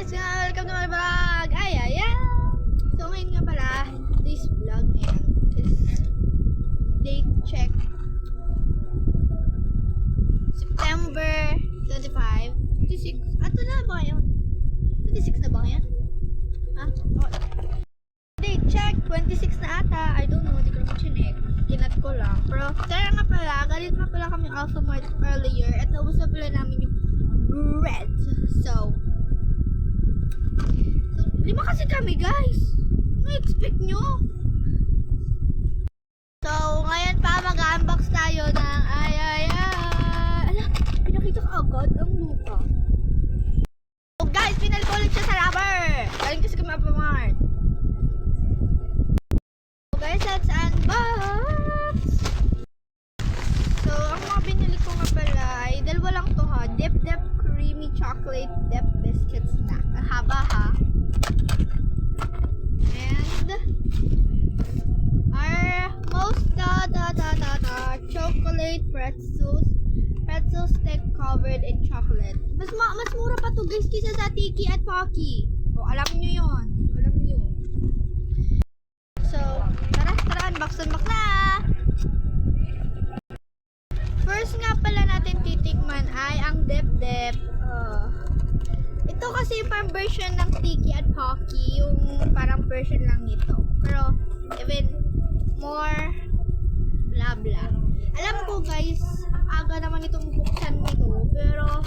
guys! Welcome to my vlog! So ngayon nga pala, this vlog ngayon is date check September 25, 26. Ato na ba yun? 26 na ba yan? Ha? Oh. Date check 26 na ata. I don't know, hindi ko naman chinek. Kinat ko lang. Pero tara nga pala, galit nga pala kami Alphamart earlier at naubos na pala namin yung bread. So, lima kasi kami guys. Ano expect nyo? So, ngayon pa mag-unbox tayo ng ala, pinakita ka agad ang lupa. So guys, pinal ko ulit siya sa rubber. Galing kasi kami Alphamart. So guys, let's unbox. So, ang mga binili ko nga pala ay dalawa lang to ha. Dip creamy chocolate dip biscuit snack. Ang haba ha. And our most chocolate pretzel stick covered in chocolate. Mas mura pa to guys kaysa sa Tiki at Pocky. O alam nyo yun. Alam nyo. So, tara, unbox na. First nga pala natin titikman ay ang dip. Ito kasi yung parang version ng Tiki at Pocky, yung parang version lang nito. Pero even more blah blah. Alam ko guys, ang aga naman itong buksan nito, pero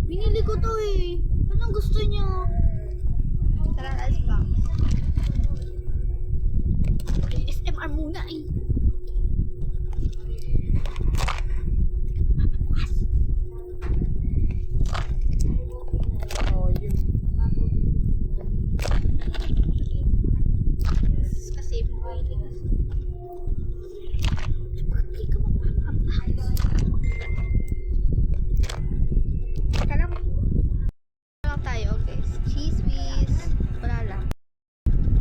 binili ko to eh. Anong gusto niyo? Tara, let's box. SMR muna eh.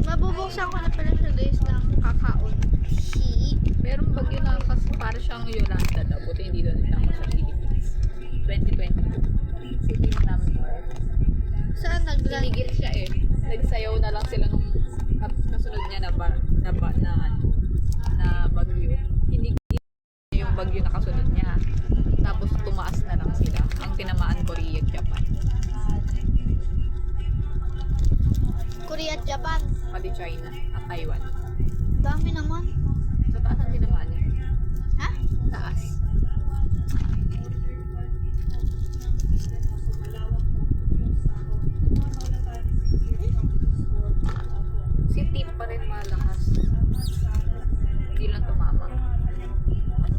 Mabubuksan ko na pala siya guys ng kakaunti. Merong bagyo na kasi para siyang Yolanda daw. Buti hindi doon lang sa Philippines. 2022. City namin or. Saan Tinigil siya eh. Nagsayaw na lang sila nung kasunod niya na bagyo. Hindi yung bagyo na kasunod niya. Tapos tumaas na lang sila. Ang tinamaan Korea at Japan. Korea at Japan. Pati China at Taiwan. Dami naman. Sa taas ang tinamaan niya. Ha? Taas. Si Tip pa rin malakas. Hindi lang tumama.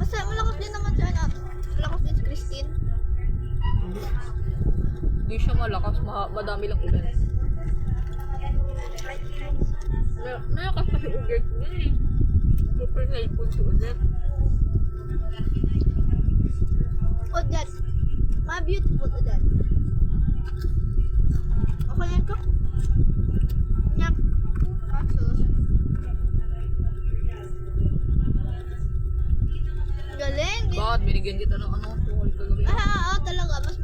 Malakas din naman si anak. Malakas din si Christine. Hindi siya malakas. Madami lang ulan. Malakas pa si Uget niya eh. Super naipon si Uget. Odette. My beautiful Odette. Okay yan ko? Nyak. Kasos. Galing. Bakit? Binigyan kita ng ano? Sukulit kagabi. Talaga. Mas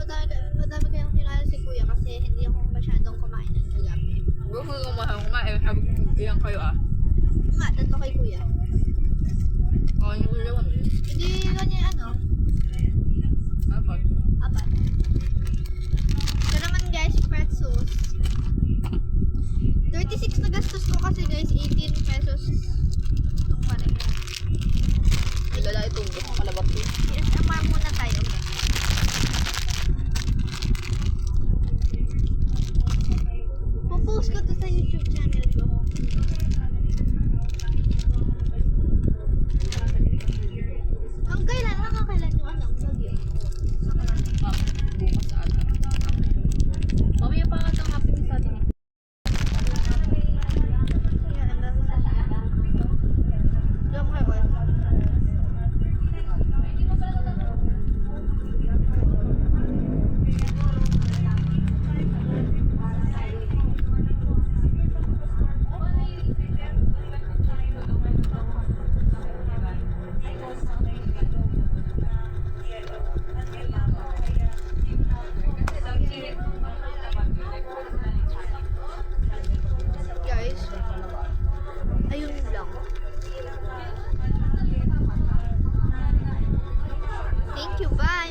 madami kayong kinala si kuya kasi hindi ako masyadong kumain ng kagabi. Gusto ko kumain. Sabi ko, iyan kayo ah. Tatlo kay kuya. Hindi ko naman eh. Hindi ganyan ano? Apat. Ito naman guys, pretzels. 36 na gastos ko kasi guys, 18 pesos. Itong pa rin. Nagala itong kalabat ko. SMR muna tayo. Popost ko to sa YouTube channel ko. Ang Thank you, bye!